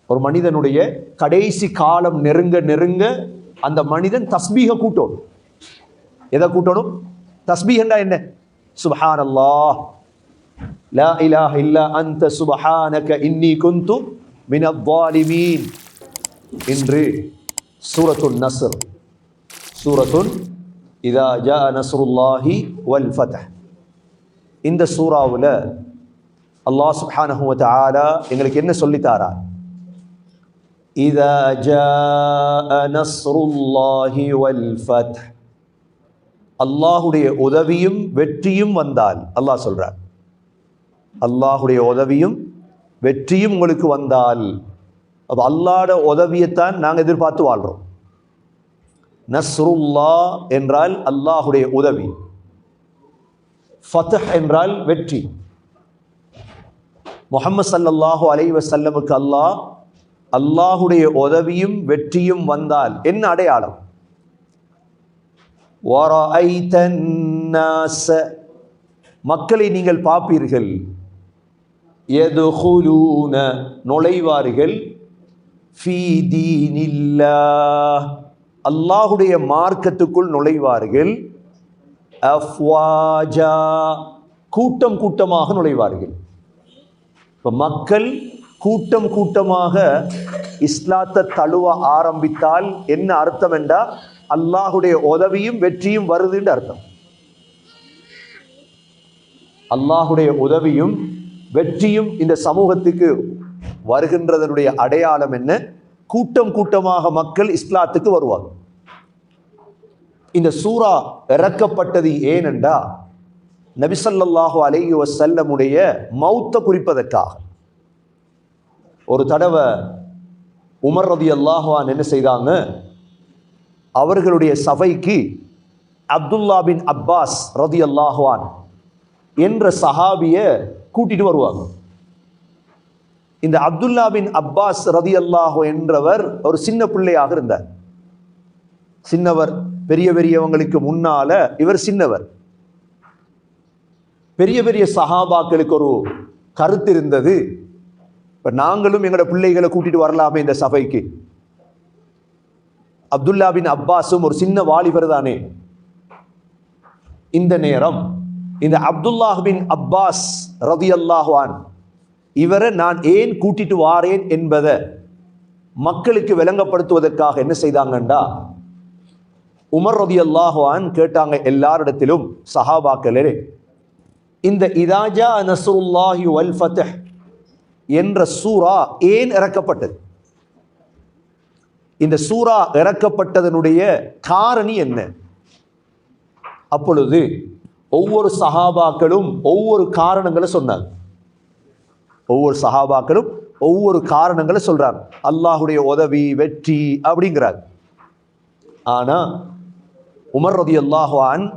ஒரு மனிதனுடைய கடைசி காலம் நெருங்க நெருங்க அந்த மனிதன் தஸ்பீக கூட்டணும். எதை கூட்டணும்? தஸ்பீஹ்னா என்ன? சுப்ஹானல்லாஹ், லா இலாஹ இல்லா அன்த சுப்ஹானக இன்னி குன்து மினல் ஸாலிமீன். இன்று சூரத்துன் நஸ்ர், சூரத்துன் இதா ஜா நஸ்ருல்லாஹி வல் ஃபத்ஹ். இந்த சூறாவில் அல்லாஹ் சுப்ஹானஹு வ தஆலா எங்களுக்கு என்ன சொல்லித்தாரா? இதா ஜா நஸ்ருல்லாஹி வல் ஃபத்ஹ், அல்லாஹுடைய உதவியும் வெற்றியும் வந்தால். அல்லாஹ் சொல்றார், அல்லாஹுடைய உதவியும் வெற்றியும் உங்களுக்கு வந்தால். அப்போ அல்லாஹ்வுடைய உதவியைத்தான் நாங்கள் எதிர்பார்த்து வாழ்றோம். நஸ்ருல்லா என்றால் அல்லாஹுடைய உதவி, ஃபத்ஹ் என்றால் வெற்றி. முஹம்மது ஸல்லல்லாஹு அலைஹி வஸல்லமுக்கு அல்லாஹுடைய உதவியும் வெற்றியும் வந்தால் என்ன அடையாளம்? வரஐதன் நாஸ, மக்களை நீங்கள் பார்ப்பீர்கள், யதுகுலூன நுழைவார்கள், ஃபீ தீனில்லாஹ் அல்லாஹுடைய மார்க்கத்துக்குள் நுழைவார்கள், அஃப்வாஜா கூட்டம் கூட்டமாக நுழைவார்கள். இப்போ மக்கள் கூட்டம் கூட்டமாக இஸ்லாத்தை தழுவ ஆரம்பித்தால் என்ன அர்த்தம் என்றா, அல்லாஹுடைய உதவியும் வெற்றியும் வருதுன்னு அர்த்தம். அல்லாஹுடைய உதவியும் வெற்றியும் இந்த சமூகத்துக்கு வருகின்றதனுடைய அடையாளம் என்ன? கூட்டம் கூட்டமாக மக்கள் இஸ்லாத்துக்கு வருவாங்க. இந்த சூரா இறக்கப்பட்டது ஏனென்றா, நபி ஸல்லல்லாஹு அலைஹி வஸல்லமுடைய மௌத்தை குறிப்பதற்காக. ஒரு தடவை உமர் ரலியல்லாஹு அன்ஹு என்ன செய்தாங்க, அவர்களுடைய சபைக்கு அப்துல்லா பின் அப்பாஸ் ரலியல்லாஹு அன்ஹு என்ற சஹாபியை கூட்டிட்டு வருவாங்க. இந்த அப்துல்லா பின் அப்பாஸ் ரலியல்லாஹு என்றவர் ஒரு சின்ன பிள்ளையாக இருந்தார். சின்னவர், பெரிய பெரியவங்களுக்கு முன்னால இவர் சின்னவர். பெரிய பெரிய சஹாபாக்களுக்கு ஒரு கருத்து இருந்தது, இப்போ நாங்களும் எங்களோட பிள்ளைகளை கூட்டிட்டு வரலாமே இந்த சபைக்கு. அப்துல்லா பின் அப்பாஸும் ஒரு சின்ன வாலிபர் தானே. இந்த நேரம் இந்த அப்துல்லா பின் அப்பாஸ் ரலியல்லாஹு அன்ஹு இவரை நான் ஏன் கூட்டிட்டு வாரேன் என்பதை மக்களுக்கு விளங்கப்படுத்துவதற்காக என்ன செய்தாங்கண்டா, உமர் ரலியல்லாஹு அன்ஹு கேட்டாங்க எல்லாரிடத்திலும், சஹாபாக்களே, இந்த இதா ஜா நஸ்ருல்லாஹி வல் ஃபத்ஹ் என்ற சூரா ஏன் இறக்கப்பட்டது? இந்த சூரா இறக்கப்பட்டதனுடைய காரணி என்ன? அப்பொழுது ஒவ்வொரு சஹாபாக்களும் ஒவ்வொரு காரணங்களை சொன்னாங்க. ஒவ்வொரு சஹாபாக்களும் ஒவ்வொரு காரணங்களை சொல்றாங்க. அல்லாஹுடைய உதவி, வெற்றி அப்படிங்கிறாங்க. ஆனா உமர் ரலியல்லாஹு அன்ஹு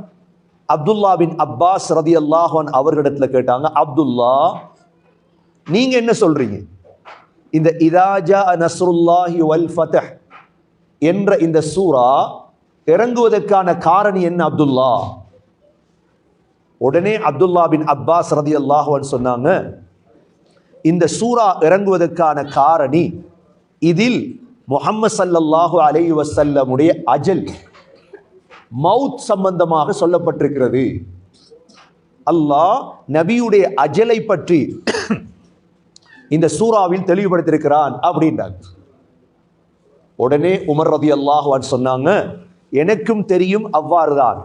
அப்துல்லா பின் அப்பாஸ் ரலியல்லாஹு அன்ஹு அவர்களிடத்துல கேட்டாங்க, அப்துல்லா, நீங்க என்ன சொல்றீங்க? இந்த இதா ஜா நஸ்ருல்லாஹி வல் ஃபத்ஹ் என்ற இந்த சூரா இறங்குவதற்கான காரணி என்ன அப்துல்லா? உடனே அப்துல்லா பின் அப்பாஸ் ரலியல்லாஹு அன்ஹு சொன்னாங்க, இந்த சூரா இறங்குவதற்கான காரணி, இதில் முஹம்மது ஸல்லல்லாஹு அலைஹி வஸல்லமுடைய அஜல், மவுத் சம்பந்தமாக சொல்லப்பட்டிருக்கிறது. அல்லாஹ் நபியுடைய அஜலை பற்றி இந்த சூறாவில் தெளிவுபடுத்தியிருக்கிறான் அப்படின்றாங்க. உடனே உமர் ரலியல்லாஹு அன்ஹு சொன்னாங்க, எனக்கும் தெரியும் அவ்வாறுதான்.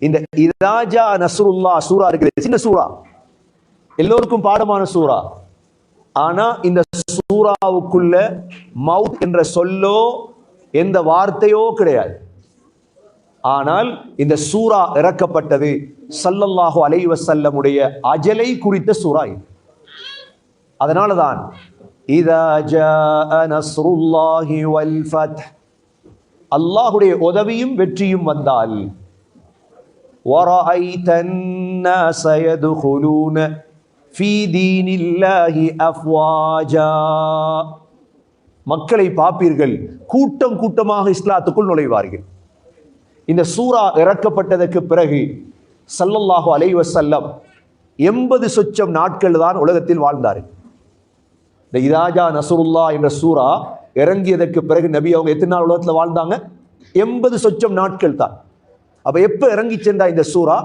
இந்த இதா ஜா நஸ்ருல்லாஹ் சூரா இருக்கிறது, சின்ன சூரா, எல்லோருக்கும் பாடமான சூரா. ஆனா இந்த சூறாவுக்குள்ள மவுத் என்ற சொல்லோ எந்த வார்த்தையோ கிடையாது. ஆனால் இந்த சூரா இறக்கப்பட்டது ஸல்லல்லாஹு அலைஹி வஸல்லமுடைய அஜலை குறித்த சூரா இது. அதனாலதான் இதா ஜா நஸ்ருல்லாஹி வல் ஃபத்ஹ், அல்லாஹுடைய உதவியும் வெற்றியும் வந்தால், வரஐதன் நாஸ யதுகுலூன ஃபீ தீனில்லாஹி அஃப்வாஜா, மக்களை பார்ப்பீர்கள், கூட்டம் கூட்டமாக இஸ்லாத்துக்குள் நுழைவார்கள். இந்த சூரா இறக்கப்பட்டதற்கு பிறகு ஸல்லல்லாஹு அலைஹி வஸல்லம் 80 சொச்சம் நாட்கள் தான் உலகத்தில் வாழ்ந்தார்கள். இந்த இராஜா நசுருல்லா என்ற சூரா இறங்கியதற்கு பிறகு நபி அவங்க எத்தனை நாள் உலகத்துல வாழ்ந்தாங்க? 80 சொச்சம் நாட்கள் தான். அப்ப எப்ப இறங்கி சென்றா இந்த சூரா?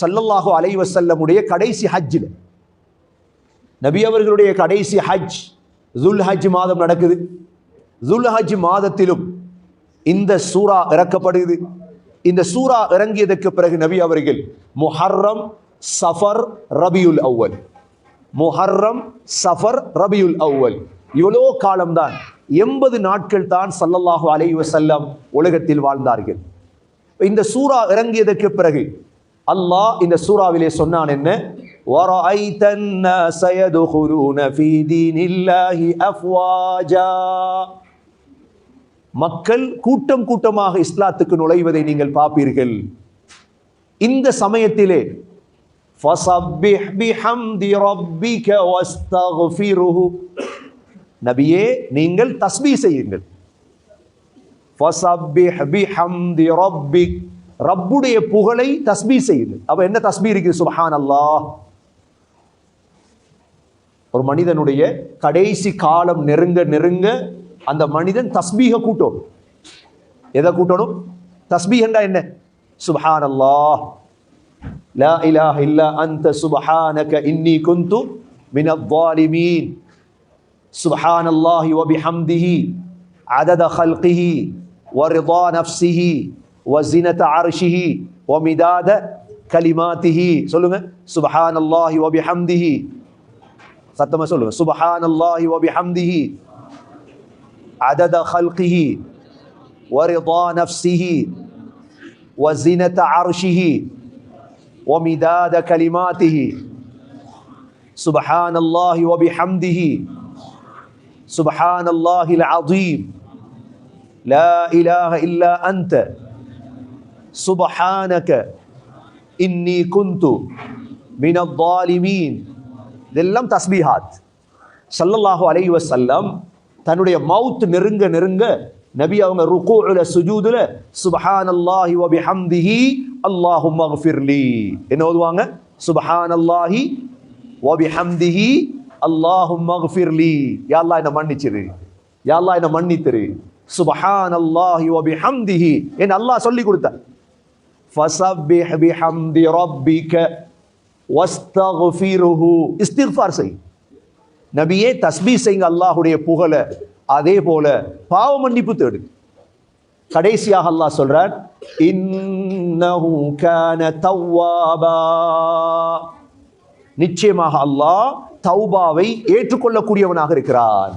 ஸல்லல்லாஹு அலைஹி வஸல்லமுடைய கடைசி ஹஜ்ஜில். நபி அவர்களுடைய கடைசி ஹஜ் துல் ஹஜ் மாதம் நடக்குது. துல் ஹஜ் மாதத்திலும் இந்த சூரா இறக்கப்படுது. இந்த சூரா இறங்கியதற்கு பிறகு நபி அவர்கள் முஹர்ரம், சஃபர், ரபியுல் அவ்வல், முஹர்ரம், சஃபர், ரபியுல் அவ்வல், இவ்வளோ காலம்தான், 80 நாட்கள் தான் ஸல்லல்லாஹு அலைஹி வஸல்லம் உலகத்தில் வாழ்ந்தார்கள். இந்த சூரா இறங்கியதற்கு பிறகு அல்லாஹ் இந்த சூறாவிலே சொன்னான் என்ன? وَرَأَيْتَ النَّاسَ يَدْخُلُونَ فِي دِينِ اللَّهِ أَفْوَاجًا. மக்கள் கூட்டம் கூட்டமாக இஸ்லாத்துக்கு நுழைவதை நீங்கள் பார்ப்பீர்கள். இந்த சமயத்திலே فَسَبِّحْ بِحَمْدِ رَبِّكَ وَاسْتَغْفِرْهُ, நபியே நீங்கள் தஸ்பீஹ் செய்யுங்கள். فَسَبِّحْ بِحَمْدِ رَبِّكَ, ரப்புடைய புகழை தஸ்பீஹ் செய்யுங்கள். அப்ப என்ன தஸ்பீஹ் இருக்கு? சுப்ஹானல்லாஹ். ஒரு மனிதனுடைய கடைசி காலம் நெருங்க நெருங்க அந்த மனிதன் தஸ்பீஹ கூட்டணும். எதை கூட்டணும்? தஸ்பீஹ் என்றா என்ன? சுப்ஹானல்லாஹ், லா இலாஹ இல்லா அன்த சுப்ஹானக இன்னி குன்து மினல் ஸாலிமீன், சுப்ஹானல்லாஹி வ பிஹம்திஹி அதத ஹல்கிஹி வ ரிதா நஃப்ஸிஹி வ ஸினத அர்ஷிஹி வ மிதாத கலிமாத்திஹி. சொல்லுங்க, சுப்ஹானல்லாஹி வ பிஹம்திஹி. சத்தமா சொல்லுங்க, சுப்ஹானல்லாஹி வ பிஹம்திஹி عدد خلقه ورضا نفسه وزنة عرشه ومداد كلماته سبحان الله وبحمده سبحان الله العظيم لا إله إلا أنت سبحانك إني كنت من الظالمين. இதெல்லாம் தஸ்பீஹாத். ஸல்லல்லாஹு அலைஹி வஸல்லம் தன்னுடைய மவுத் நெருங்க நெருங்க நபி அவங்க ருகூஉல சுஜூதுல சுப்ஹானல்லாஹி வ பிஹம்திஹி அல்லாஹும்ம ஃபிர்லி என்ன ஓதுவாங்க? சுப்ஹானல்லாஹி வ பிஹம்திஹி அல்லாஹும்ம ஃபிர்லி, யா அல்லாஹ் என்ன மன்னிச்சிரு, யா அல்லாஹ் என்ன மன்னித்திரு. சுப்ஹானல்லாஹி வ பிஹம்திஹி என்ன அல்லாஹ் சொல்லி கொடுத்தார். ஃபஸப்பிஹ் பிஹம்தி ரப்பிக வஸ்தக்ஃபிருஹு, இஸ்திக்ஃபார் செய். நபியே தஸ்பீஹ் செய்யுங்க அல்லாஹ்வுடைய புகழ, அதே போல பாவ மன்னிப்பு தேடு. கடைசியாக அல்லாஹ் சொல்றார், இன்னஹு கான தவ்வாபா, நிச்சயமாக அல்லாஹ் தௌபாவை ஏற்றுக்கொள்ளக்கூடியவனாக இருக்கிறான்.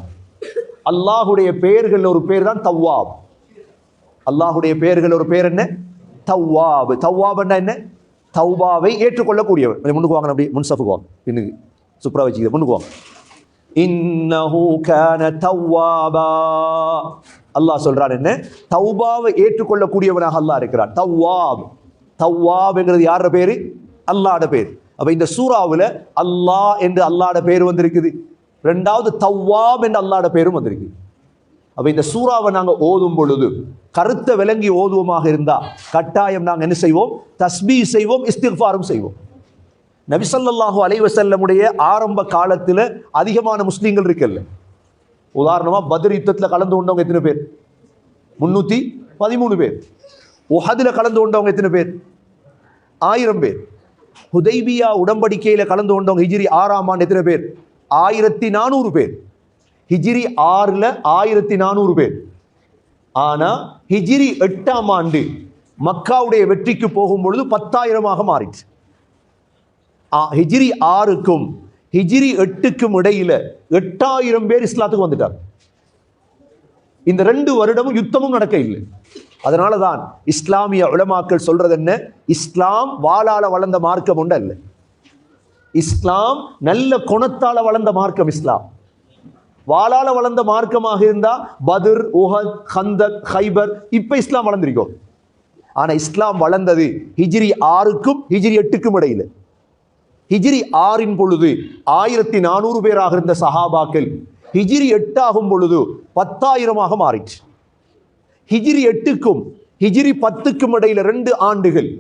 அல்லாஹ்வுடைய பெயர்கள் ஒரு பேர் தான் தவ்வாப். அல்லாஹ்வுடைய பெயர்கள் ஒரு பேர் என்ன? தவ்வாப். தவ்வாப்னா என்ன? தௌபாவை ஏற்றுக்கொள்ளக்கூடியவன். முன்னுக்கு வாங்க, அப்படி முன்சஃபுக்கு வாங்க, பின்னுக்கு சுப்ரா வச்சுக்க, முன்னுக்கு வாங்க. இன்னஹு கான தவ்வாபா, அல்லாஹ் சொல்றான் என்ன? தௌபாவை ஏற்றுக்கொள்ளக்கூடியவனாக அல்லாஹ் இருக்கிறான். தவ்வாப், தவ்வாப்ங்கிறது யாரோட பேரு? அல்லாஹ்வோட பேர். அப்ப இந்த சூறாவுல அல்லாஹ் என்று அல்லாஹ்வோட பேர் வந்திருக்குது. ரெண்டாவது தவ்வாப் என்று அல்லாஹ்வோட பேரும் வந்திருக்கு. அப்ப இந்த சூறாவை நாங்க ஓதும் பொழுது கருத்தை விளங்கி ஓதுவோமாக இருந்தா கட்டாயம் நாங்க என்ன செய்வோம்? தஸ்பீஹ் செய்வோம், இஸ்திக்ஃபாரும் செய்வோம். நபி ஸல்லல்லாஹு அலைஹி வஸல்லமுடைய ஆரம்ப காலத்துல அதிகமான முஸ்லீம்கள் இருக்கல்ல. உதாரணமா பத்ர் யுத்தத்துல கலந்து கொண்டவங்க எத்தனை பேர்? 313 பேர். உஹதுல கலந்து கொண்டவங்க எத்தனை பேர்? 1000 பேர். ஹுதைபியா உடன்படிக்கையில கலந்து கொண்டவங்க ஹிஜ்ரி 6ஆம் ஆண்டு எத்தனை பேர்? 1400 பேர். ஹிஜ்ரி 6ல 1400 பேர். ஆனா ஹிஜ்ரி 8ஆம் ஆண்டு மக்காவுடைய வெற்றிக்கு போகும் பொழுது 10,000ஆக மாறிச்சு. ஹிஜ்ரி 6க்கும் ஹிஜ்ரி 8க்கும் இடையில 8000 பேர் இஸ்லாத்துக்கு வந்துட்டாங்க. இந்த 2 வருடமும் யுத்தமும் நடக்க இல்லை. அதனாலதான் இஸ்லாமிய உலமாக்கள் சொல்றது என்ன? இஸ்லாம் வாளால வளர்ந்த மார்க்கம் உண்டு அல்ல. இஸ்லாம் நல்ல குணத்தால வளர்ந்த மார்க்கம். இஸ்லாம் வாளால வளர்ந்த மார்க்கமாக இருந்தா பத்ர், உஹத், கந்தக், ஹைபர், இப்ப இஸ்லாம் வளர்ந்திருக்கும். ஆனா இஸ்லாம் வளர்ந்தது ஹிஜ்ரி 6க்கும் ஹிஜ்ரி 8க்கும் இடையில. ஹிஜ்ரி 6இன் பொழுது 1400 பேராக இருந்த சஹாபாக்கள் ஹிஜ்ரி 8 ஆகும் பொழுது 10,000ஆக மாறிச்சு. ஹிஜ்ரி 8க்கும் ஹிஜ்ரி 10க்கும் இடையில 2 ஆண்டுகள்.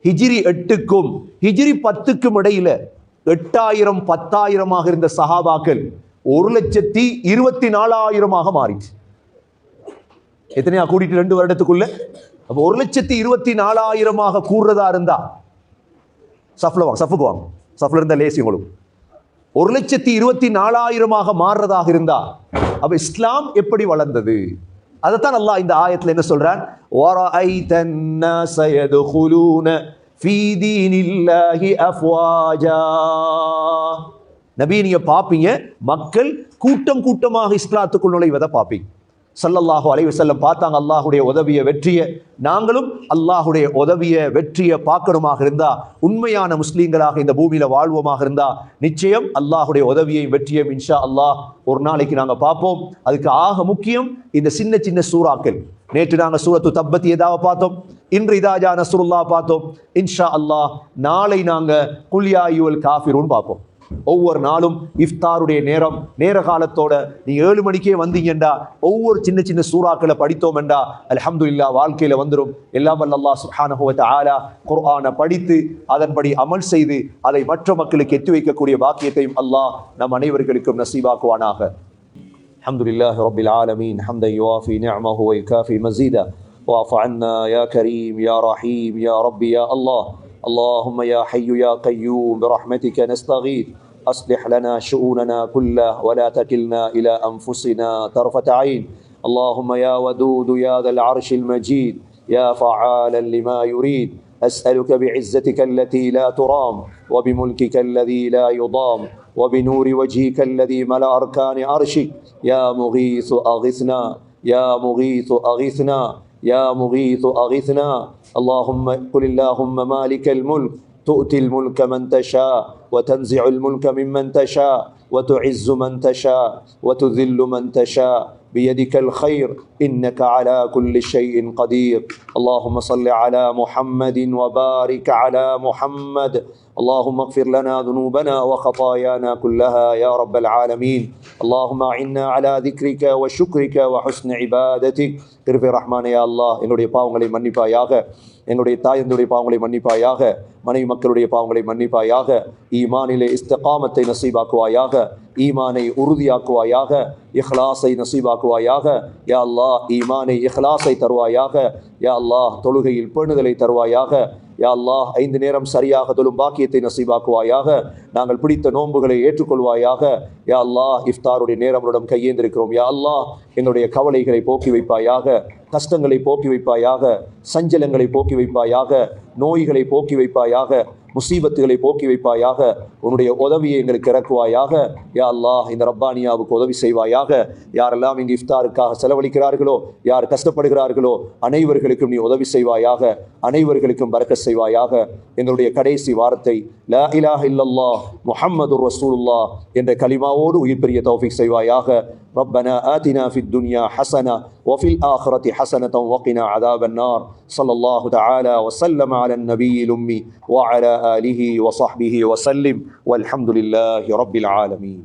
ஹிஜ்ரி 8க்கும் ஹிஜ்ரி 10க்கும் இடையில 8000 10,000ஆக இருந்த சஹாபாக்கள் 1,24,000 மாறிச்சு. எத்தனையா கூட்டிட்டு 2 வருடத்துக்குள்ள? அப்ப 1,24,000 கூறுறதா இருந்தா சஃப்ல இருந்தா லேசி உங்களுக்கு. 1,24,000 மாறுறதாக இருந்தா அப்ப இஸ்லாம் எப்படி வளர்ந்தது? அதைத்தான் அல்லாஹ் இந்த ஆயத்துல என்ன சொல்றான்? வரஐதன் நாஸ யதுகுலூன ஃபீ தீனில்லாஹி அஃப்வாஜா. நபி, நீங்க பாப்பீங்க மக்கள் கூட்டம் கூட்டமாக இஸ்லாத்துக்குள் நுழைவதை பாப்பீங்க. ஸல்லல்லாஹு அலைஹி வஸல்லம் பார்த்தாங்க அல்லாஹுடைய உதவிய வெற்றியை. நாங்களும் அல்லாஹுடைய உதவிய வெற்றியை பார்க்கணுமாக இருந்தா, உண்மையான முஸ்லீம்களாக இந்த பூமியில வாழ்வோமாக இருந்தா, நிச்சயம் அல்லாஹுடைய உதவியையும் வெற்றியும் இன்ஷா அல்லாஹ் ஒரு நாளைக்கு நாங்க பார்ப்போம். அதுக்கு ஆக முக்கியம் இந்த சின்ன சின்ன சூறாக்கள். நேற்று நாங்க சூரத்து தப்பத் யதாவை பார்த்தோம், இன்று இதா ஜா நஸ்ருல்லாஹ் பார்த்தோம். இன்ஷா அல்லாஹ் நாளை நாங்க குல் யா அய்யுஹல் காஃபிரூன் பார்ப்போம். ஒவ்வொரு நாளும் இஃப்தாருடைய நேர காலத்தோட நீங்க 7 மணிக்கே வந்தீங்கண்டா ஒவ்வொரு சின்ன சின்ன சூறாக்களை படித்தோம்டா அல்ஹம்துலில்லாஹ் வாழ்க்கையில வந்துடும். எல்லாம் வல்ல அல்லாஹ் சுப்ஹானஹு வ தஆலா குர்ஆனை படித்து அதன்படி அமல் செய்து அதை மற்ற மக்களுக்கு எத்தி வைக்கக்கூடிய பாக்கியத்தையும் அல்லாஹ் நம் அனைவர்களுக்கும் நசீபாக்குவானாக. அல்ஹம்துலில்லாஹி ரப்பில் ஆலமீன் ஹம்தன் யுவாஃபி நிஅமஹு வ யுகாஃபி மஸீதா வஅஃபு அன்னா யா கரீம் யா ரஹீம் யா ரப்பி யா அல்லாஹ். اللهم يا حي يا قيوم برحمتك نستغيث أصلح لنا شؤوننا كلها ولا تكلنا إلى أنفسنا طرفة عين. اللهم يا ودود يا ذا العرش المجيد يا فعالا لما يريد أسألك بعزتك التي لا ترام وبملكك الذي لا يضام وبنور وجهك الذي ملأ أركان عرشك يا مغيث أغثنا يا مغيث أغثنا يا مغيث أغثنا. اللهم قل اللهم مالك الملك تؤتي الملك من تشاء وتنزع الملك ممن تشاء وتعز من تشاء وتذل من تشاء بيدك الخير إنك على كل شيء قدير. اللهم صل على محمد وبارك على محمد. اللهم اغفر لنا ذنوبنا وخطايانا كلها يا رب العالمين. اللهم أعنا على ذكرك وشكرك وحسن عبادتك. கிருபை ரஹ்மானே யா அல்லாஹ், என்னுடைய பாவங்களை மன்னிப்பாயாக, எங்களுடைய தாயந்தருடைய பாவங்களை மன்னிப்பாயாக, மனைவி மக்களுடைய பாவங்களை மன்னிப்பாயாக, ஈமானிலே இஸ்திகாமத்தை நசீபாக்குவாயாக, ஈமானை உறுதியாக்குவாயாக, இஹ்லாஸை நசீபாக்குவாயாக. யா அல்லாஹ், ஈமானை இஹ்லாஸை தருவாயாக. யா அல்லாஹ், தொழுகையில் பேணுதலை தருவாயாக. யா அல்லாஹ், 5 நேரம் சரியாக தொழும் பாக்கியத்தை நசீபாக்குவாயாக. நாங்கள் பிடித்த நோன்புகளை ஏற்றுக்கொள்வாயாக. யா அல்லாஹ், இஃப்தாருடைய நேரங்களுடன் கையேந்திருக்கிறோம். யா அல்லாஹ், எங்களுடைய கவலைகளை போக்கி வைப்பாயாக, கஷ்டங்களை போக்கி வைப்பாயாக, சஞ்சலங்களை போக்கி வைப்பாயாக, நோய்களை போக்கி வைப்பாயாக, முசீபத்துகளை போக்கி வைப்பாயாக. உன்னுடைய உதவியை எங்களுக்கு இறக்குவாயாக. யா அல்லாஹ், இந்த ரப்பானியாவுக்கு உதவி செய்வாயாக. யாரெல்லாம் இங்கு இஃப்தாருக்காக செலவழிக்கிறார்களோ, யார் கஷ்டப்படுகிறார்களோ அனைவர்களுக்கும் நீ உதவி செய்வாயாக, அனைவர்களுக்கும் பரக்கத் செய்வாயாக. எங்களுடைய கடைசி வார்த்தை லா இலாஹ இல்லல்லாஹ் முஹம்மதுர் ரசூலுல்லாஹ் என்ற கலிமாவோடு உயிர் பெரிய தௌஃபீக் செய்வாயாக. ربنا آتنا في الدنيا حسنة وفي الآخرة حسنة وقنا عذاب النار. صلى الله تعالى وسلم على النبي الأمي وعلى آله وصحبه وسلم والحمد لله رب العالمين.